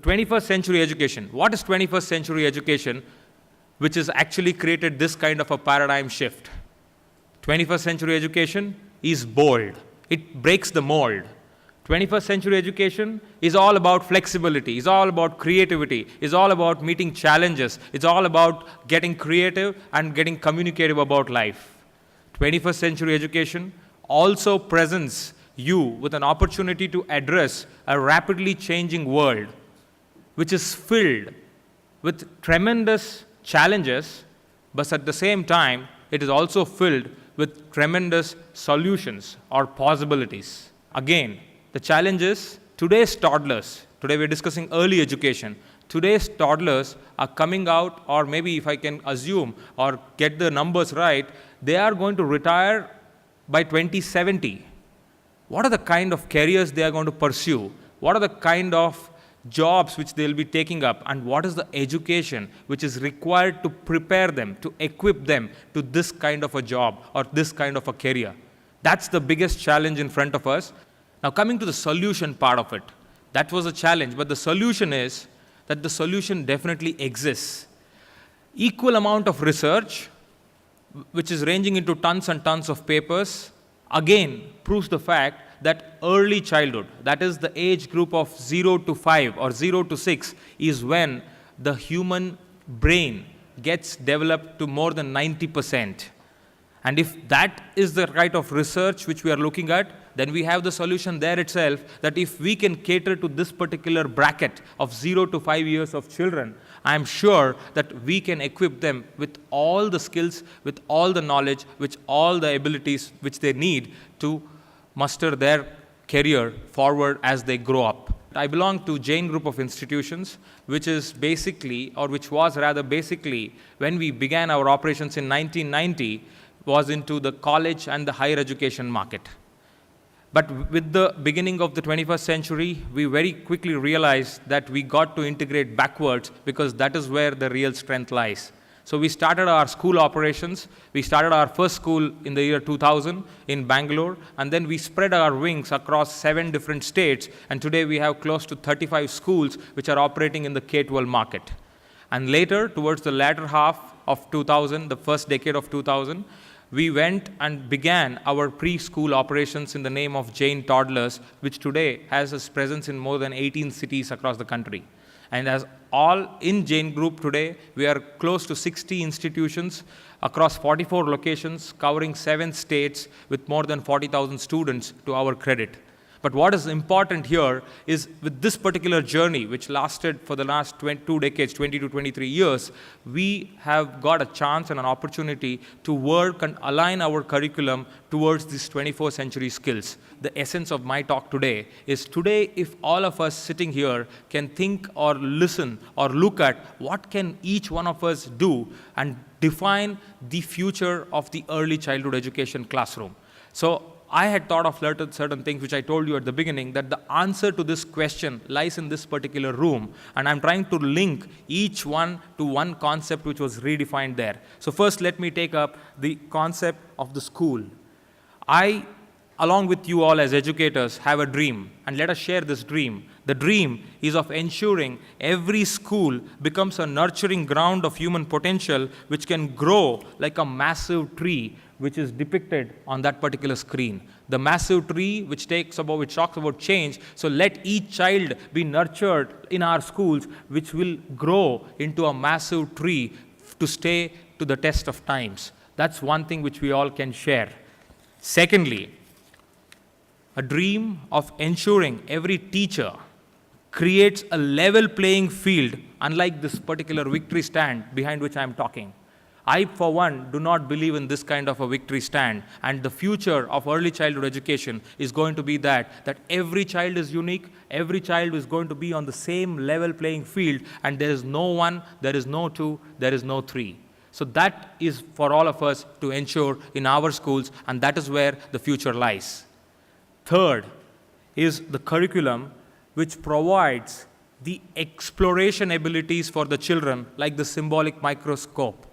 21st century education. What is 21st century education which has actually created this kind of a paradigm shift? 21st century education is bold. It breaks the mold. 21st century education is all about flexibility, is all about creativity, is all about meeting challenges, it's all about getting creative and getting communicative about life. 21st century education also presents you with an opportunity to address a rapidly changing world which is filled with tremendous challenges, but at the same time, it is also filled with tremendous solutions or possibilities. Again, the challenge is today's toddlers, today we're discussing early education, today's toddlers are coming out, or maybe if I can assume or get the numbers right, they are going to retire by 2070. What are the kind of careers they are going to pursue? What are the kind of jobs which they will be taking up? And what is the education which is required to prepare them, to equip them to this kind of a job or this kind of a career? That's the biggest challenge in front of us. Now coming to the solution part of it, that was a challenge, but the solution is that the solution definitely exists. Equal amount of research, which is ranging into tons and tons of papers, again proves the fact that early childhood, that is the age group of 0 to 5 or 0 to 6, is when the human brain gets developed to more than 90%. And if that is the kind of research which we are looking at, then we have the solution there itself, that if we can cater to this particular bracket of 0 to 5 years of children, I am sure that we can equip them with all the skills, with all the knowledge, with all the abilities which they need to muster their career forward as they grow up. I belong to Jain Group of Institutions, which is basically, or which was rather basically, when we began our operations in 1990, was into the college and the higher education market. But with the beginning of the 21st century, we very quickly realized that we got to integrate backwards, because that is where the real strength lies. So we started our school operations. We started our first school in the year 2000 in Bangalore, and then we spread our wings across 7 different states, and today we have close to 35 schools which are operating in the K-12 market. And later, towards the latter half of 2000, the first decade of 2000, we went and began our preschool operations in the name of Jain Toddlers, which today has its presence in more than 18 cities across the country. And as all in Jain Group today, we are close to 60 institutions across 44 locations, covering 7 states with more than 40,000 students to our credit. But what is important here is, with this particular journey, which lasted for the last 2 decades, 20 to 23 years, we have got a chance and an opportunity to work and align our curriculum towards these 21st century skills. The essence of my talk today is, today, if all of us sitting here can think or listen or look at what can each one of us do and define the future of the early childhood education classroom. So I had thought of certain things which I told you at the beginning, that the answer to this question lies in this particular room, and I'm trying to link each one to one concept which was redefined there. So first, let me take up the concept of the school. I, along with you all as educators, have a dream, and let us share this dream. The dream is of ensuring every school becomes a nurturing ground of human potential which can grow like a massive tree which is depicted on that particular screen. The massive tree which talks about change. So let each child be nurtured in our schools, which will grow into a massive tree to stay to the test of times. That's one thing which we all can share. Secondly, a dream of ensuring every teacher creates a level playing field, unlike this particular victory stand behind which I am talking. I, for one, do not believe in this kind of a victory stand, and the future of early childhood education is going to be that every child is unique, every child is going to be on the same level playing field, and there is no 1, there is no 2, there is no 3. So that is for all of us to ensure in our schools, and that is where the future lies. Third is the curriculum which provides the exploration abilities for the children, like the symbolic microscope.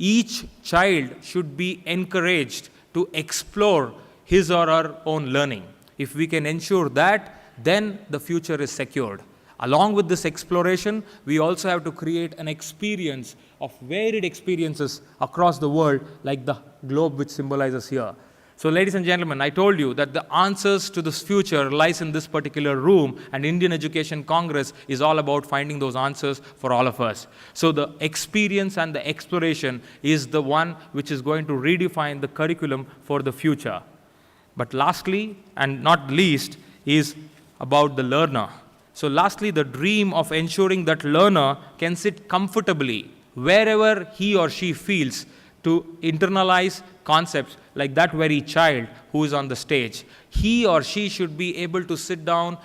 Each child should be encouraged to explore his or her own learning. If we can ensure that, then the future is secured. Along with this exploration, we also have to create an experience of varied experiences across the world, like the globe which symbolizes here. So ladies and gentlemen, I told you that the answers to this future lies in this particular room, and Indian Education Congress is all about finding those answers for all of us. So the experience and the exploration is the one which is going to redefine the curriculum for the future. But lastly, and not least, is about the learner. So lastly, the dream of ensuring that learner can sit comfortably wherever he or she feels to internalize concepts like that very child who is on the stage. He or she should be able to sit down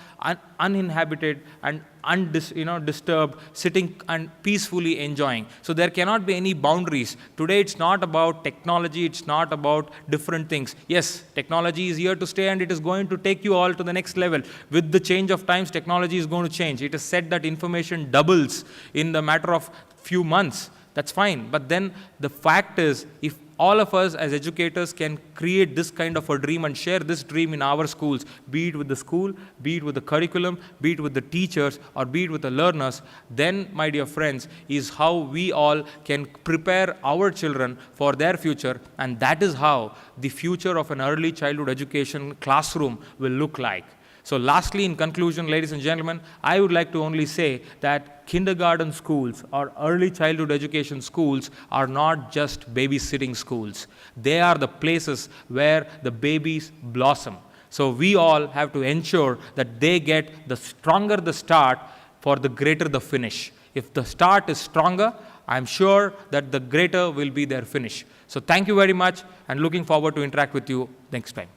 uninhabited and disturbed, sitting and peacefully enjoying. So there cannot be any boundaries. Today it's not about technology, it's not about different things. Yes, technology is here to stay and it is going to take you all to the next level. With the change of times, technology is going to change. It is said that information doubles in the matter of few months. That's fine. But then the fact is, if all of us as educators can create this kind of a dream and share this dream in our schools, be it with the school, be it with the curriculum, be it with the teachers, or be it with the learners, then, my dear friends, is how we all can prepare our children for their future, and that is how the future of an early childhood education classroom will look like. So lastly, in conclusion, ladies and gentlemen, I would like to only say that kindergarten schools or early childhood education schools are not just babysitting schools. They are the places where the babies blossom. So we all have to ensure that they get the stronger the start, for the greater the finish. If the start is stronger, I'm sure that the greater will be their finish. So thank you very much, and looking forward to interact with you next time.